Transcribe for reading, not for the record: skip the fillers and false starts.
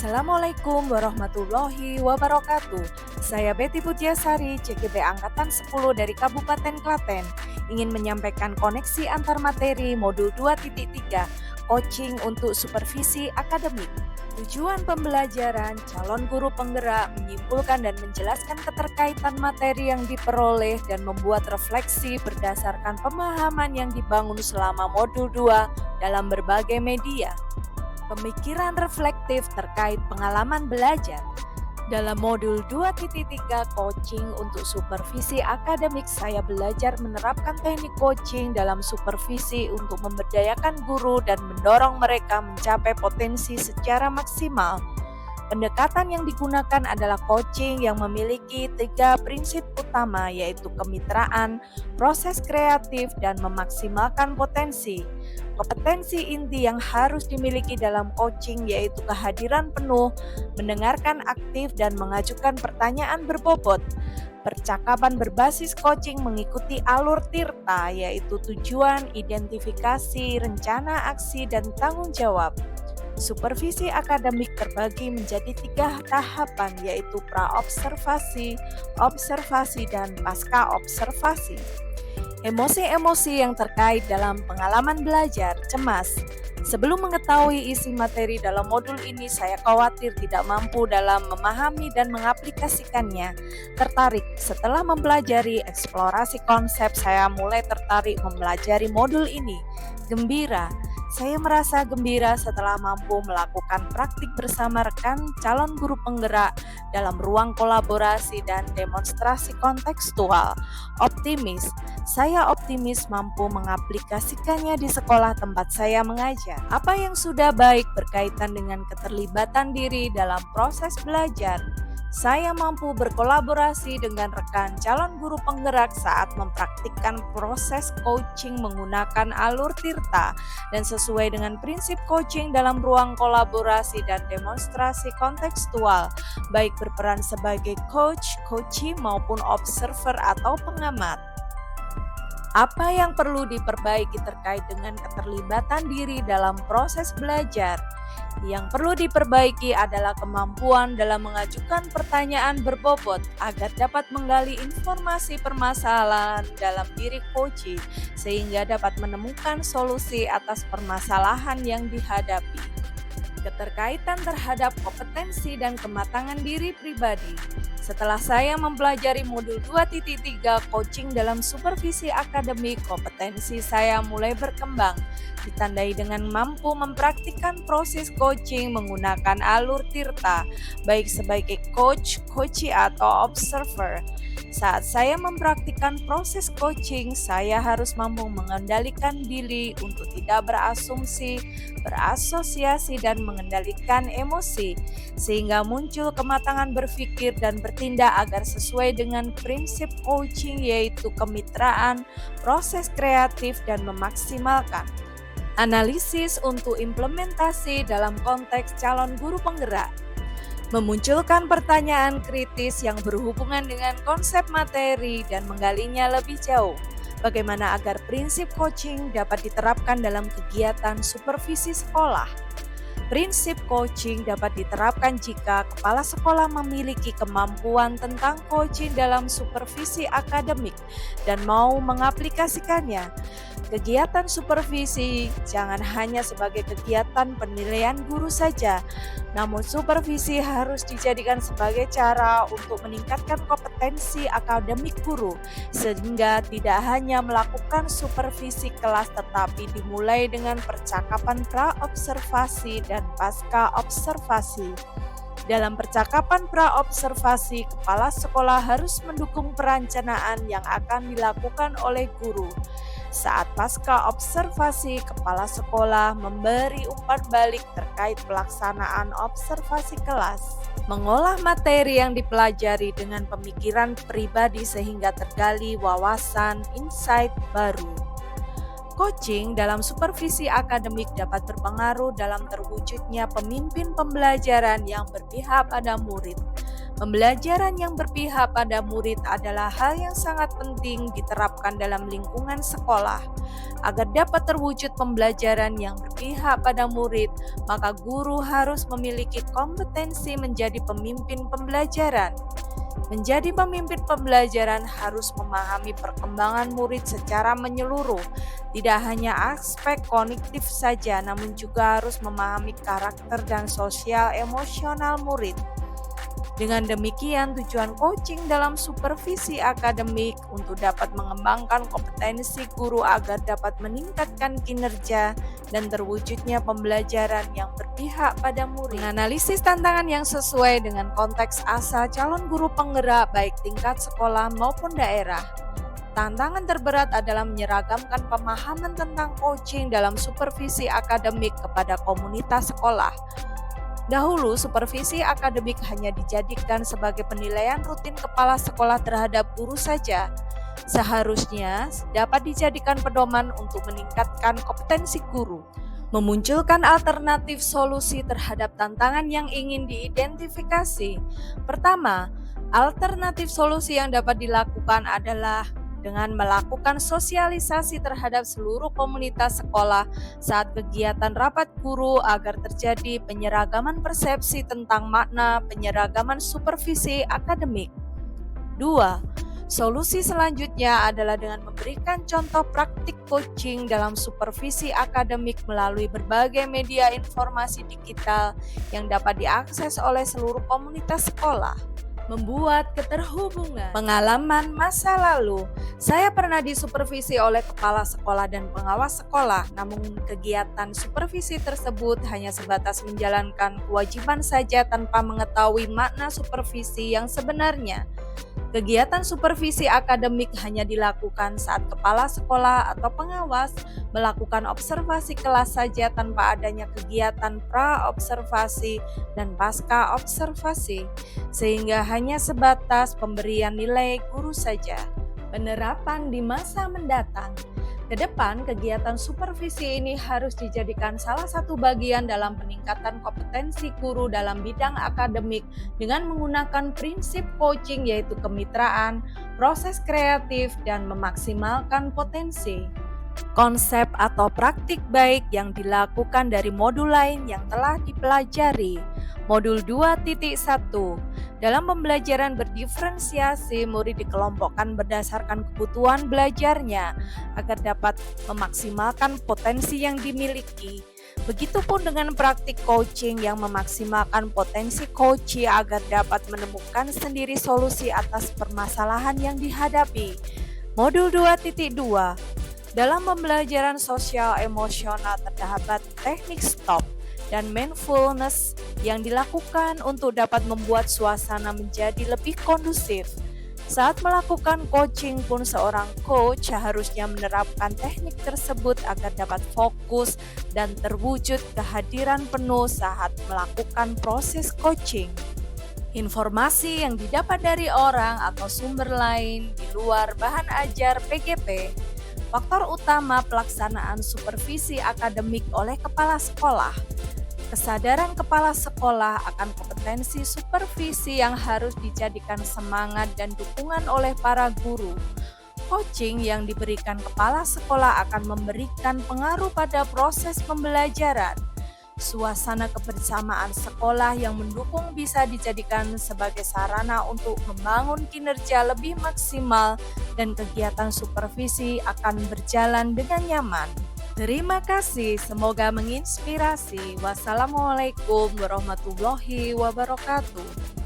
Assalamualaikum warahmatullahi wabarakatuh. Saya Betty Putiasari, CGP Angkatan 10 dari Kabupaten Klaten, ingin menyampaikan koneksi antar materi modul 2.3, coaching untuk supervisi akademik. Tujuan pembelajaran calon guru penggerak menyimpulkan dan menjelaskan keterkaitan materi yang diperoleh dan membuat refleksi berdasarkan pemahaman yang dibangun selama modul 2 dalam berbagai media. Pemikiran reflektif terkait pengalaman belajar. Dalam modul 2.3 coaching untuk supervisi akademik, saya belajar menerapkan teknik coaching dalam supervisi untuk memberdayakan guru dan mendorong mereka mencapai potensi secara maksimal. Pendekatan yang digunakan adalah coaching yang memiliki 3 prinsip utama, yaitu kemitraan, proses kreatif, dan memaksimalkan potensi. Kompetensi inti yang harus dimiliki dalam coaching yaitu kehadiran penuh, mendengarkan aktif, dan mengajukan pertanyaan berbobot. Percakapan berbasis coaching mengikuti alur tirta, yaitu tujuan, identifikasi, rencana aksi, dan tanggung jawab. Supervisi akademik terbagi menjadi 3 tahapan, yaitu pra-observasi, observasi, dan pasca-observasi. Emosi-emosi yang terkait dalam pengalaman belajar, cemas. Sebelum mengetahui isi materi dalam modul ini, saya khawatir tidak mampu dalam memahami dan mengaplikasikannya. Tertarik, setelah mempelajari eksplorasi konsep, saya mulai tertarik mempelajari modul ini. Gembira. Saya merasa gembira setelah mampu melakukan praktik bersama rekan calon guru penggerak dalam ruang kolaborasi dan demonstrasi kontekstual. Optimis, saya optimis mampu mengaplikasikannya di sekolah tempat saya mengajar. Apa yang sudah baik berkaitan dengan keterlibatan diri dalam proses belajar. Saya mampu berkolaborasi dengan rekan calon guru penggerak saat mempraktikkan proses coaching menggunakan alur tirta dan sesuai dengan prinsip coaching dalam ruang kolaborasi dan demonstrasi kontekstual, baik berperan sebagai coach, coachee maupun observer atau pengamat. Apa yang perlu diperbaiki terkait dengan keterlibatan diri dalam proses belajar? Yang perlu diperbaiki adalah kemampuan dalam mengajukan pertanyaan berbobot agar dapat menggali informasi permasalahan dalam diri coachee sehingga dapat menemukan solusi atas permasalahan yang dihadapi. Keterkaitan terhadap kompetensi dan kematangan diri pribadi. Setelah saya mempelajari modul 2.3 coaching dalam supervisi akademik, kompetensi saya mulai berkembang, ditandai dengan mampu mempraktikkan proses coaching menggunakan alur tirta, baik sebagai coach, coachee, atau observer. Saat saya mempraktikkan proses coaching, saya harus mampu mengendalikan diri untuk tidak berasumsi, berasosiasi, dan mengendalikan emosi, sehingga muncul kematangan berpikir dan bertindak agar sesuai dengan prinsip coaching, yaitu kemitraan, proses kreatif, dan memaksimalkan. Analisis untuk implementasi dalam konteks calon guru penggerak. Memunculkan pertanyaan kritis yang berhubungan dengan konsep materi dan menggalinya lebih jauh. Bagaimana agar prinsip coaching dapat diterapkan dalam kegiatan supervisi sekolah? Prinsip coaching dapat diterapkan jika kepala sekolah memiliki kemampuan tentang coaching dalam supervisi akademik dan mau mengaplikasikannya. Kegiatan supervisi jangan hanya sebagai kegiatan penilaian guru saja, namun supervisi harus dijadikan sebagai cara untuk meningkatkan kompetensi akademik guru, sehingga tidak hanya melakukan supervisi kelas tetapi dimulai dengan percakapan pra-observasi dan pasca-observasi. Dalam percakapan pra-observasi, kepala sekolah harus mendukung perencanaan yang akan dilakukan oleh guru. Saat pasca observasi, kepala sekolah memberi umpan balik terkait pelaksanaan observasi kelas. Mengolah materi yang dipelajari dengan pemikiran pribadi sehingga tergali wawasan, insight baru. Coaching dalam supervisi akademik dapat berpengaruh dalam terwujudnya pemimpin pembelajaran yang berpihak pada murid. Pembelajaran yang berpihak pada murid adalah hal yang sangat penting diterapkan dalam lingkungan sekolah. Agar dapat terwujud pembelajaran yang berpihak pada murid, maka guru harus memiliki kompetensi menjadi pemimpin pembelajaran. Menjadi pemimpin pembelajaran harus memahami perkembangan murid secara menyeluruh, tidak hanya aspek kognitif saja, namun juga harus memahami karakter dan sosial emosional murid. Dengan demikian, tujuan coaching dalam supervisi akademik untuk dapat mengembangkan kompetensi guru agar dapat meningkatkan kinerja dan terwujudnya pembelajaran yang berpihak pada murid. Menganalisis tantangan yang sesuai dengan konteks asal calon guru penggerak baik tingkat sekolah maupun daerah. Tantangan terberat adalah menyeragamkan pemahaman tentang coaching dalam supervisi akademik kepada komunitas sekolah. Dahulu, supervisi akademik hanya dijadikan sebagai penilaian rutin kepala sekolah terhadap guru saja. Seharusnya dapat dijadikan pedoman untuk meningkatkan kompetensi guru, memunculkan alternatif solusi terhadap tantangan yang ingin diidentifikasi. Pertama, alternatif solusi yang dapat dilakukan adalah dengan melakukan sosialisasi terhadap seluruh komunitas sekolah saat kegiatan rapat guru agar terjadi penyeragaman persepsi tentang makna penyeragaman supervisi akademik. 2. Solusi selanjutnya adalah dengan memberikan contoh praktik coaching dalam supervisi akademik melalui berbagai media informasi digital yang dapat diakses oleh seluruh komunitas sekolah. Membuat keterhubungan. Pengalaman masa lalu, saya pernah disupervisi oleh kepala sekolah dan pengawas sekolah, namun kegiatan supervisi tersebut hanya sebatas menjalankan kewajiban saja tanpa mengetahui makna supervisi yang sebenarnya. Kegiatan supervisi akademik hanya dilakukan saat kepala sekolah atau pengawas melakukan observasi kelas saja tanpa adanya kegiatan pra-observasi dan pasca-observasi, sehingga hanya sebatas pemberian nilai guru saja. Penerapan di masa mendatang. Ke depan, kegiatan supervisi ini harus dijadikan salah satu bagian dalam peningkatan kompetensi guru dalam bidang akademik dengan menggunakan prinsip coaching yaitu kemitraan, proses kreatif, dan memaksimalkan potensi. Konsep atau praktik baik yang dilakukan dari modul lain yang telah dipelajari. Modul 2.1. Dalam pembelajaran berdiferensiasi, murid dikelompokkan berdasarkan kebutuhan belajarnya agar dapat memaksimalkan potensi yang dimiliki. Begitupun dengan praktik coaching yang memaksimalkan potensi coachee agar dapat menemukan sendiri solusi atas permasalahan yang dihadapi. Modul 2.2. Dalam pembelajaran sosial emosional terdapat teknik stop dan mindfulness yang dilakukan untuk dapat membuat suasana menjadi lebih kondusif. Saat melakukan coaching pun seorang coach seharusnya menerapkan teknik tersebut agar dapat fokus dan terwujud kehadiran penuh saat melakukan proses coaching. Informasi yang didapat dari orang atau sumber lain di luar bahan ajar PGP. Faktor utama pelaksanaan supervisi akademik oleh kepala sekolah. Kesadaran kepala sekolah akan kompetensi supervisi yang harus dijadikan semangat dan dukungan oleh para guru. Coaching yang diberikan kepala sekolah akan memberikan pengaruh pada proses pembelajaran. Suasana kebersamaan sekolah yang mendukung bisa dijadikan sebagai sarana untuk membangun kinerja lebih maksimal dan kegiatan supervisi akan berjalan dengan nyaman. Terima kasih, semoga menginspirasi. Wassalamualaikum warahmatullahi wabarakatuh.